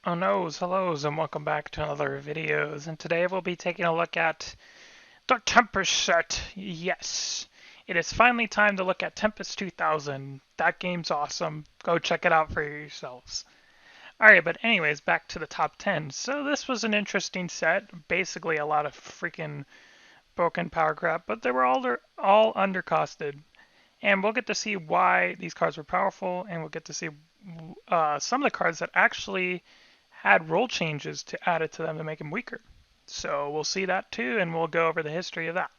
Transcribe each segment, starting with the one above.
Oh no's, hellos, and welcome back to another videos. And today we'll be taking a look at the Tempest set. Yes, it is finally time to look at Tempest 2000. That game's awesome. Go check it out for yourselves. Alright, but anyways, back to the top 10. So this was an interesting set. Basically a lot of freaking broken power crap, but they were all undercosted. And we'll get to see why these cards were powerful, and we'll get to see some of the cards that actually had rule changes to add it to them to make them weaker. So we'll see that too, and we'll go over the history of that.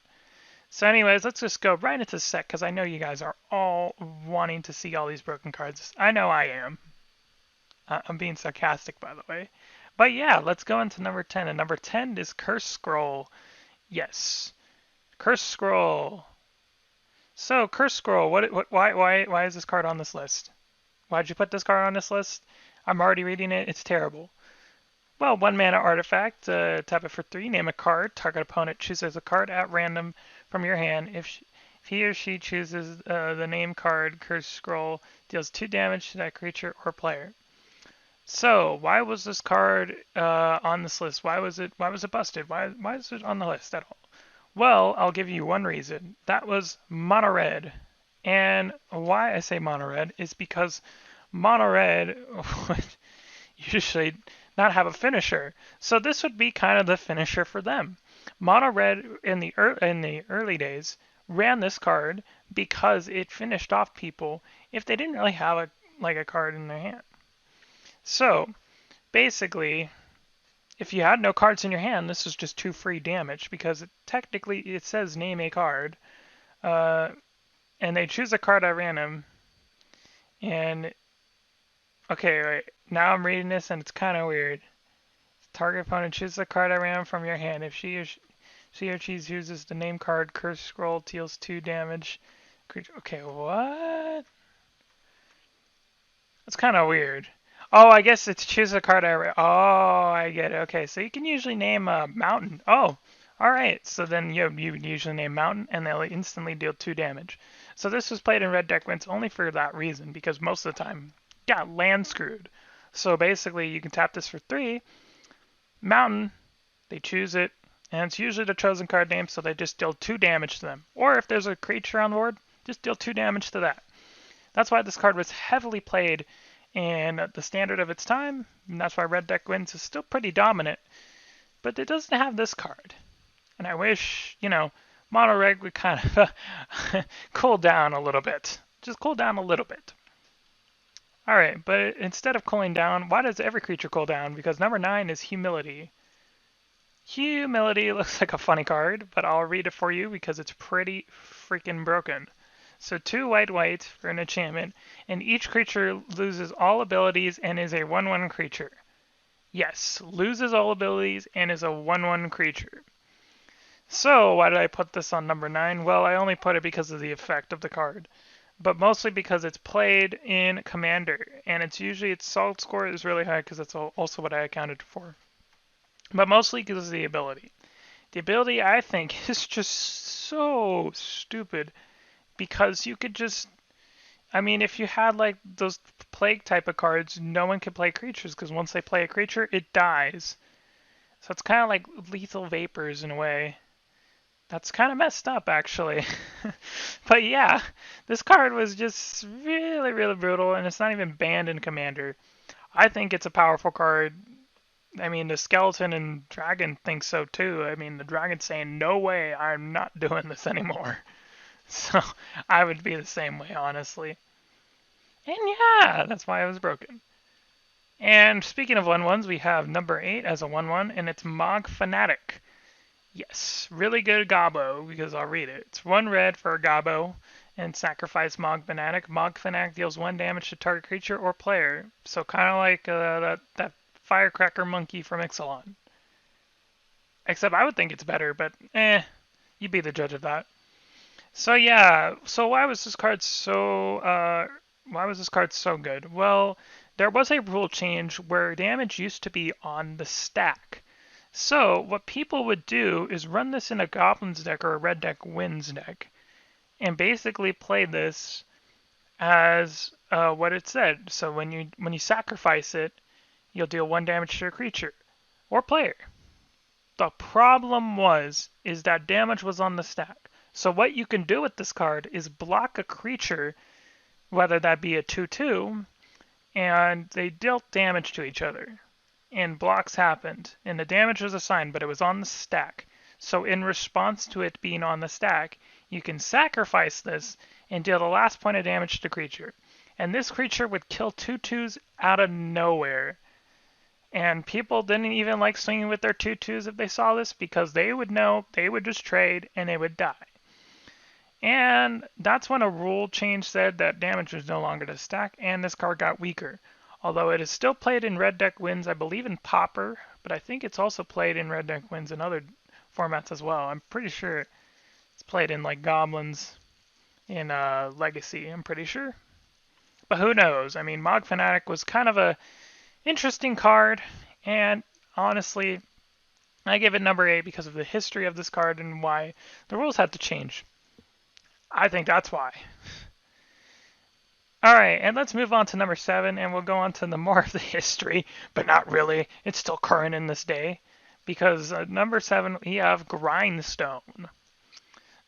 So anyways, let's just go right into the set, because I know you guys are all wanting to see all these broken cards. I know I am. I'm being sarcastic, by the way. But yeah, let's go into number 10. And number 10 is Curse Scroll. Yes. Curse Scroll. So, Curse Scroll, why is this card on this list? Why'd you put this card on this list? I'm already reading it. It's terrible. Well, 1 mana artifact, tap it for 3, name a card. Target opponent chooses a card at random from your hand. If he or she chooses the name card, Curse Scroll deals 2 damage to that creature or player. So, why was this card on this list? Why was it busted? Why is it on the list at all? Well, I'll give you one reason. That was mono red. And why I say mono red is because mono red would usually not have a finisher. So this would be kind of the finisher for them. Mono red in the early days ran this card because it finished off people if they didn't really have a card in their hand. So basically, if you had no cards in your hand, this is just 2 free damage because technically it says name a card, uh, and they choose a card at random. And okay, right now I'm reading this and it's kind of weird. Target opponent chooses a card at random from your hand. If she or she uses the name card, Curse Scroll deals 2 damage. Okay, what? That's kind of weird. Oh, I guess it's choose a card. Oh, I get it. Okay, so you can usually name a mountain. Oh, all right. So then you usually name mountain, and they'll instantly deal 2 damage. So this was played in red deck wins only for that reason, because most of the time, got land screwed. So basically, you can tap this for 3. Mountain, they choose it, and it's usually the chosen card name, so they just deal 2 damage to them. Or if there's a creature on the board, just deal 2 damage to that. That's why this card was heavily played in the standard of its time, and that's why Red Deck Wins is still pretty dominant. But it doesn't have this card. And I wish, Mono Red would kind of cool down a little bit. Just cool down a little bit. Alright, but instead of cooling down, why does every creature cool down? Because number 9 is Humility. Humility looks like a funny card, but I'll read it for you because it's pretty freaking broken. So 2 white for an enchantment, and each creature loses all abilities and is a 1/1 creature. Yes, loses all abilities and is a 1/1 creature. So why did I put this on number 9? Well, I only put it because of the effect of the card, but mostly because it's played in Commander, and its solid score is really high because that's also what I accounted for. But mostly because of the ability. The ability, I think, is just so stupid because you could just, I mean, if you had like those plague type of cards, no one could play creatures because once they play a creature, it dies. So it's kind of like lethal vapors in a way. That's kind of messed up, actually. But yeah, this card was just really, really brutal, and it's not even banned in Commander. I think it's a powerful card. I mean, the skeleton and dragon think so too. I mean, the dragon's saying, no way, I'm not doing this anymore. So I would be the same way, honestly. And yeah, that's why it was broken. And speaking of 1/1s, we have number 8 as a 1/1, and it's Mog Fanatic. Yes, really good Gobbo, because I'll read it. It's 1 red for a Gobbo, and sacrifice Mog Fanatic. Mog Fanatic deals 1 damage to target creature or player. So kind of like that Firecracker Monkey from Ixalan. Except I would think it's better, but you be the judge of that. So yeah, so why was this card so good? Well, there was a rule change where damage used to be on the stack. So what people would do is run this in a Goblins deck or a Red Deck Wins deck, and basically play this as what it said. So when you sacrifice it, you'll deal 1 damage to a creature or player. The problem is that damage was on the stack. So what you can do with this card is block a creature, whether that be a 2/2, and they dealt damage to each other. And blocks happened, and the damage was assigned, but it was on the stack. So in response to it being on the stack, you can sacrifice this and deal the last point of damage to the creature. And this creature would kill 2/2s out of nowhere. And people didn't even like swinging with their 2/2s if they saw this, because they would know they would just trade and they would die. And that's when a rule change said that damage was no longer to stack, and this card got weaker. Although it is still played in red deck wins, I believe in Pauper, but I think it's also played in red deck wins in other formats as well. I'm pretty sure it's played in like Goblins in Legacy, I'm pretty sure. But who knows? I mean, Mog Fanatic was kind of a interesting card, and honestly, I give it number 8 because of the history of this card and why the rules had to change. I think that's why. Alright, and let's move on to number 7, and we'll go on to the more of the history, but not really. It's still current in this day, because number 7, we have Grindstone.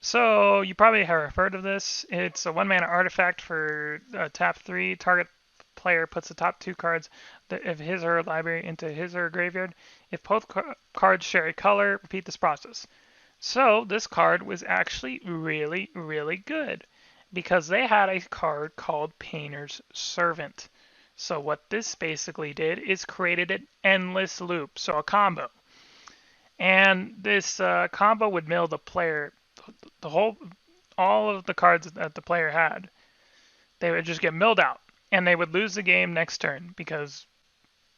So, you probably have heard of this. It's a 1-mana artifact for tap 3. Target player puts the top 2 cards of his or her library into his or her graveyard. If both cards share a color, repeat this process. So, this card was actually really, really good, because they had a card called Painter's Servant. So what this basically did is created an endless loop, so a combo. And this combo would mill the player, all of the cards that the player had. They would just get milled out, and they would lose the game next turn, because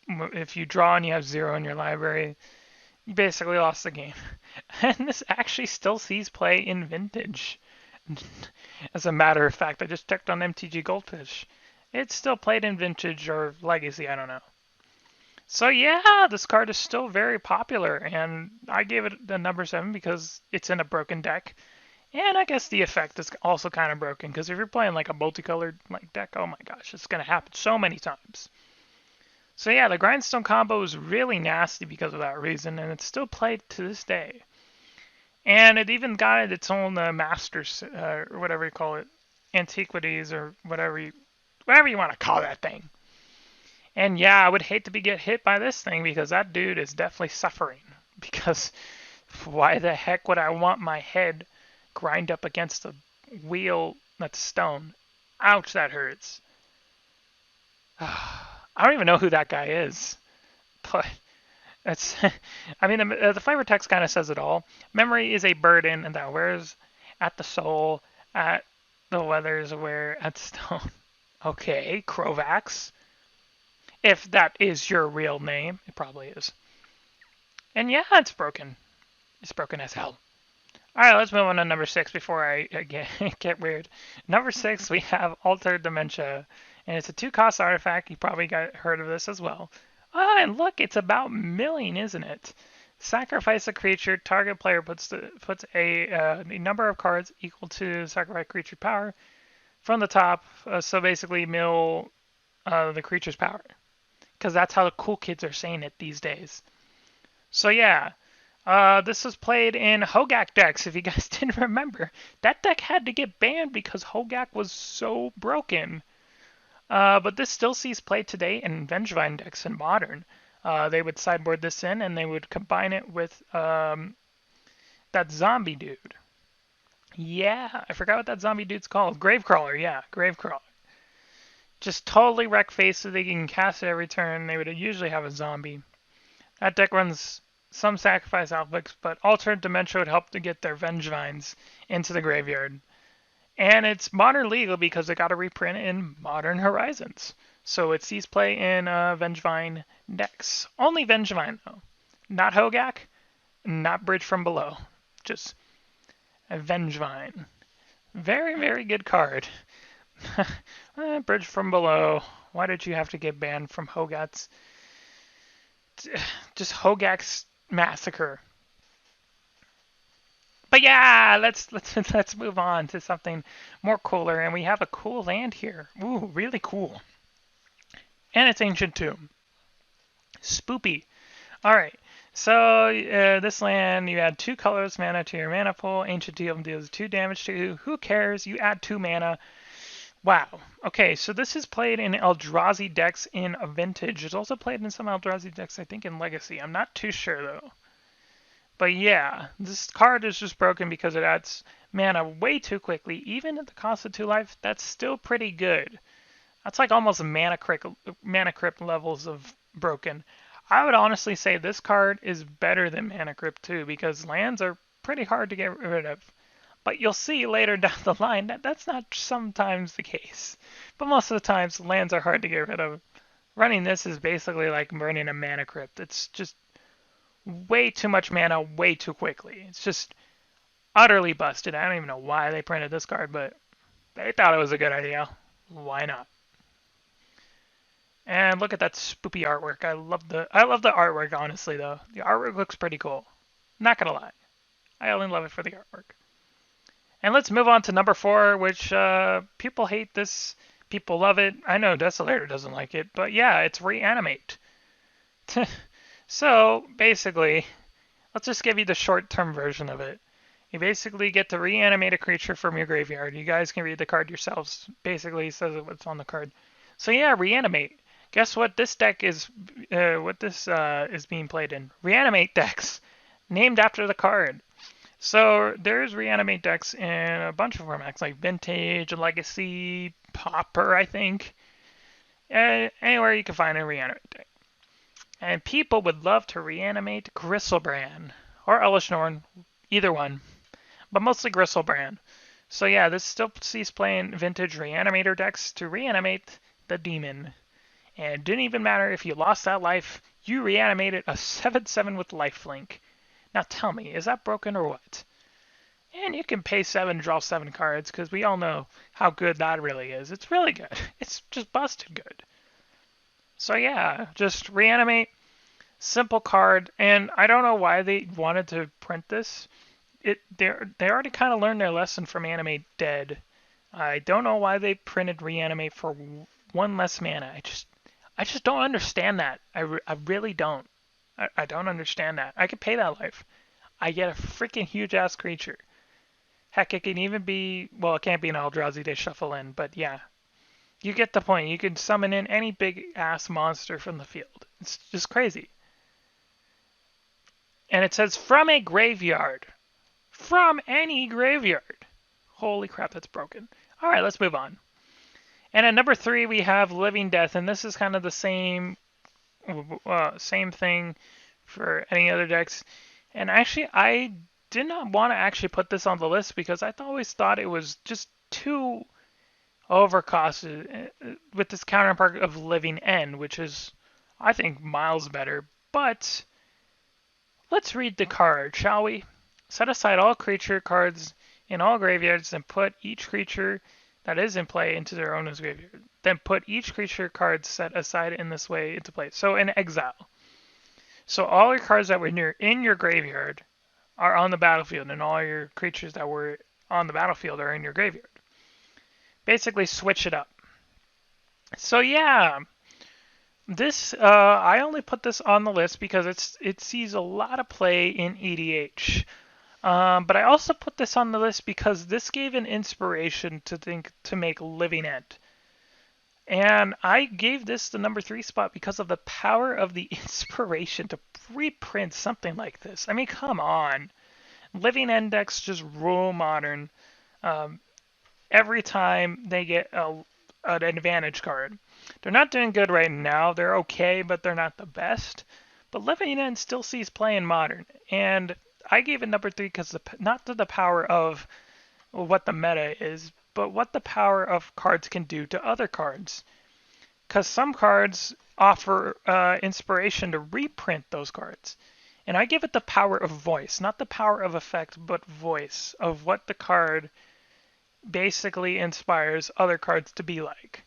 if you draw and you have 0 in your library, you basically lost the game. And this actually still sees play in Vintage. As a matter of fact, I just checked on MTG Goldfish. It's still played in Vintage or Legacy, I don't know. So yeah, this card is still very popular, and I gave it the number 7 because it's in a broken deck. And I guess the effect is also kind of broken, because if you're playing like a multicolored deck, oh my gosh, it's going to happen so many times. So yeah, the Grindstone combo is really nasty because of that reason, and it's still played to this day. And it even got its own masters, or whatever you call it, antiquities, or whatever you want to call that thing. And yeah, I would hate to get hit by this thing, because that dude is definitely suffering. Because why the heck would I want my head grind up against a wheel that's stone? Ouch, that hurts. I don't even know who that guy is, but it's, I mean, the flavor text kind of says it all. Memory is a burden, and that wears at the soul, at the weathers wear at stone. Okay, Krovax. If that is your real name, it probably is. And yeah, it's broken. It's broken as hell. Alright, let's move on to number 6 before I get weird. Number 6, we have Altered Dementia. And it's a 2-cost artifact. You probably heard of this as well. Ah, and look, it's about milling, isn't it? Sacrifice a creature. Target player puts a number of cards equal to sacrifice creature power from the top. So basically mill the creature's power. Because that's how the cool kids are saying it these days. So yeah, this was played in Hogak decks, if you guys didn't remember. That deck had to get banned because Hogak was so broken. But this still sees play today in Vengevine decks in Modern. They would sideboard this in, and they would combine it with that zombie dude. Yeah, I forgot what that zombie dude's called. Gravecrawler, yeah, Gravecrawler. Just totally wreck face so they can cast it every turn. They would usually have a zombie. That deck runs some sacrifice outflicks, but Altered Dementia would help to get their Vengevines into the graveyard. And it's Modern legal because it got a reprint in Modern Horizons. So it sees play in Vengevine decks. Only Vengevine, though. Not Hogak, not Bridge from Below. Just a Vengevine. Very, very good card. Bridge from Below. Why did you have to get banned from Hogak's? Just Hogak's massacre. But yeah, let's move on to something more cooler, and we have a cool land here. Ooh, really cool. And it's Ancient Tomb. Spoopy. Alright, so this land, you add 2 colors mana to your mana pool. Ancient Demon deals 2 damage to you. Who cares? You add 2 mana. Wow. Okay, so this is played in Eldrazi decks in a Vintage. It's also played in some Eldrazi decks, I think, in Legacy. I'm not too sure, though. But yeah, this card is just broken because it adds mana way too quickly. Even at the cost of 2 life, that's still pretty good. That's like almost mana crypt levels of broken. I would honestly say this card is better than Mana Crypt too, because lands are pretty hard to get rid of. But you'll see later down the line that that's not sometimes the case. But most of the times, lands are hard to get rid of. Running this is basically like burning a Mana Crypt. It's just way too much mana way too quickly. It's just utterly busted. I don't even know why they printed this card, but they thought it was a good idea. Why not? And look at that spoopy artwork. I love the artwork, honestly, though. The artwork looks pretty cool. Not gonna lie. I only love it for the artwork. And let's move on to number 4, which people hate this, people love it. I know Desolator doesn't like it, but yeah, it's Reanimate. So basically, let's just give you the short-term version of it. You basically get to reanimate a creature from your graveyard. You guys can read the card yourselves. Basically, it says what's on the card. So yeah, Reanimate. Guess what? This deck is is being played in. Reanimate decks, named after the card. So there's Reanimate decks in a bunch of formats, like Vintage, Legacy, Pauper, I think. Anywhere you can find a Reanimate deck. And people would love to reanimate Gristlebrand or Elish Norn, either one, but mostly Gristlebrand. So yeah, this still sees playing Vintage Reanimator decks to reanimate the demon. And it didn't even matter if you lost that life, you reanimated a 7/7 with lifelink. Now tell me, is that broken or what? And you can pay 7 to draw 7 cards, because we all know how good that really is. It's really good. It's just busted good. So yeah, just reanimate, simple card, and I don't know why they wanted to print this. They already kind of learned their lesson from Animate Dead. I don't know why they printed Reanimate for 1 less mana. I just don't understand that. I really don't. I don't understand that. I could pay that life. I get a freaking huge ass creature. Heck, it can even be, well, it can't be an Eldrazi they shuffle in, but yeah. You get the point. You can summon in any big ass monster from the field. It's just crazy. And it says from a graveyard. From any graveyard. Holy crap, that's broken. Alright, let's move on. And at number 3, we have Living Death, and this is kind of the same thing for any other decks. And actually, I did not want to actually put this on the list because I always thought it was just too overcosted with this counterpart of Living End, which is, I think, miles better. But let's read the card, shall we? Set aside all creature cards in all graveyards and put each creature that is in play into their owner's graveyard. Then put each creature card set aside in this way into play. So in exile. So all your cards that were in your graveyard are on the battlefield, and all your creatures that were on the battlefield are in your graveyard. Basically switch it up. So yeah, this I only put this on the list because it sees a lot of play in EDH. But I also put this on the list because this gave an inspiration to make Living End. And I gave this the number 3 spot because of the power of the inspiration to reprint something like this. I mean, come on. Living End decks just rule Modern every time they get an advantage card. They're not doing good right now. They're okay, but they're not the best. But Living End still sees play in Modern. And I gave it number 3 because not to the power of what the meta is, but what the power of cards can do to other cards. Because some cards offer inspiration to reprint those cards. And I give it the power of voice, not the power of effect, but voice of what the card basically inspires other cards to be like.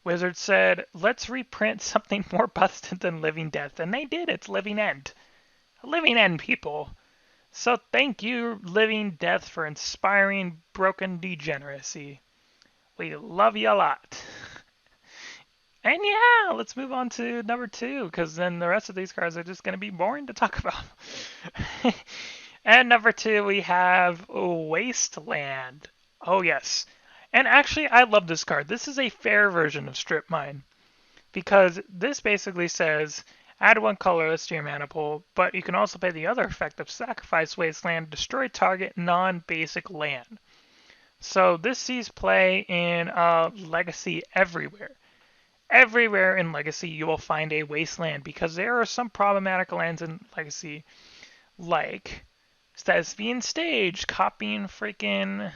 Wizard said, let's reprint something more busted than Living Death. And they did. It's Living End. Living End, people. So thank you, Living Death, for inspiring broken degeneracy. We love you a lot. And yeah, let's move on to number 2, because then the rest of these cards are just going to be boring to talk about. And number 2, we have Wasteland. Oh, yes. And actually, I love this card. This is a fair version of Strip Mine, because this basically says add 1 colorless to your mana pool, but you can also play the other effect of sacrifice Wasteland, destroy target non-basic land. So this sees play in Legacy everywhere. Everywhere in Legacy you will find a Wasteland, because there are some problematic lands in Legacy, like Thespian Stage, copying freaking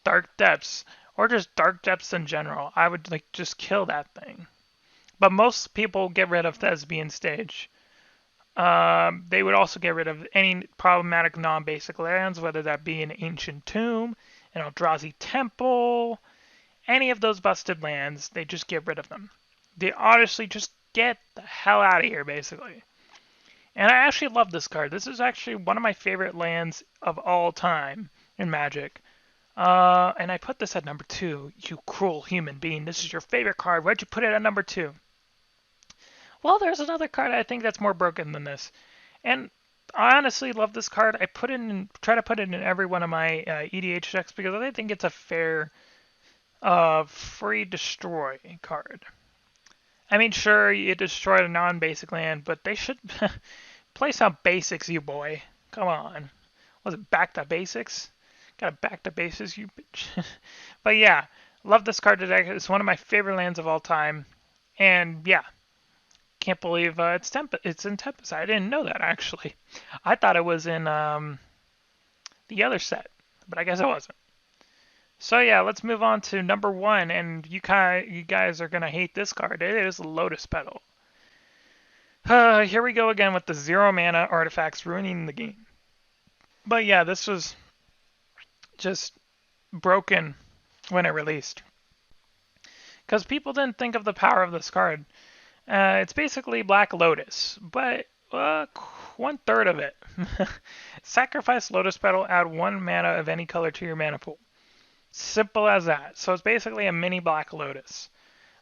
Dark Depths, or just Dark Depths in general. I would like just kill that thing. But most people get rid of Thespian Stage. They would also get rid of any problematic non-basic lands, whether that be an Ancient Tomb, an Eldrazi Temple, any of those busted lands. They just get rid of them. They honestly just get the hell out of here, basically. And I actually love this card. This is actually one of my favorite lands of all time in Magic. And I put this at number 2. You cruel human being. This is your favorite card. Why'd you put it at number 2? Well, there's another card I think that's more broken than this. And I honestly love this card. I try to put it in every one of my EDH decks, because I think it's a fair free destroy card. I mean, sure, you destroyed a non-basic land, but they should play some basics, you boy. Come on. Was it back to basics? Gotta back to basics, you bitch. But yeah, love this card today. It's one of my favorite lands of all time. And yeah, can't believe it's in Tempest. I didn't know that, actually. I thought it was in the other set, but I guess it wasn't. So yeah, let's move on to number 1, and you guys are gonna hate this card. It is Lotus Petal. Here we go again with the 0 mana artifacts ruining the game. But yeah, this was just broken when it released, because people didn't think of the power of this card. It's basically Black Lotus, but 1/3 of it. Sacrifice Lotus Petal, add 1 mana of any color to your mana pool. Simple as that. So it's basically a mini Black Lotus.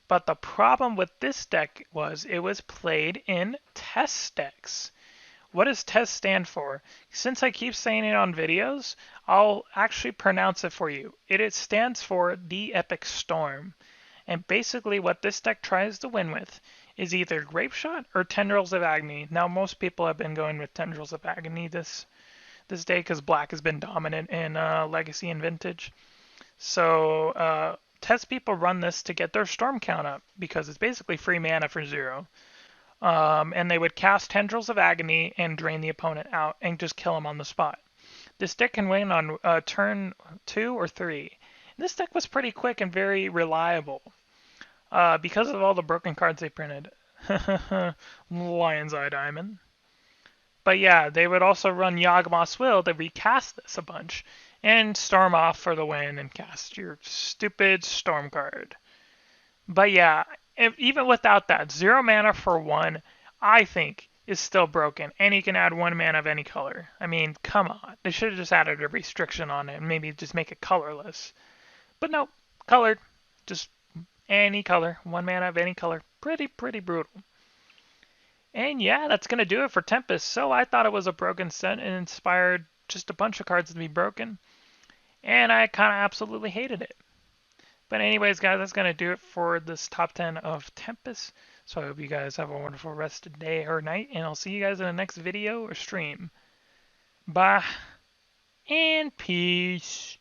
But the problem with this deck was it was played in test decks. What does test stand for? Since I keep saying it on videos, I'll actually pronounce it for you. It stands for the Epic Storm. And basically what this deck tries to win with is either Grapeshot or Tendrils of Agony. Now most people have been going with Tendrils of Agony this day, because black has been dominant in Legacy and Vintage. So test people run this to get their storm count up, because it's basically free mana for 0. And they would cast Tendrils of Agony and drain the opponent out and just kill him on the spot. This deck can win on turn 2 or 3. This deck was pretty quick and very reliable, because of all the broken cards they printed. Lion's Eye Diamond. But yeah, they would also run Yawgmoth's Will to recast this a bunch and storm off for the win and cast your stupid storm card. But yeah, even without that, 0 mana for 1, I think, is still broken. And you can add 1 mana of any color. I mean, come on. They should have just added a restriction on it and maybe just make it colorless. But no, colored. Just any color. 1 mana of any color. Pretty brutal. And yeah, that's going to do it for Tempest. So I thought it was a broken set and inspired just a bunch of cards to be broken. And I kind of absolutely hated it. But anyways, guys, that's going to do it for this top 10 of Tempest. So I hope you guys have a wonderful rest of day or night. And I'll see you guys in the next video or stream. Bye. And peace.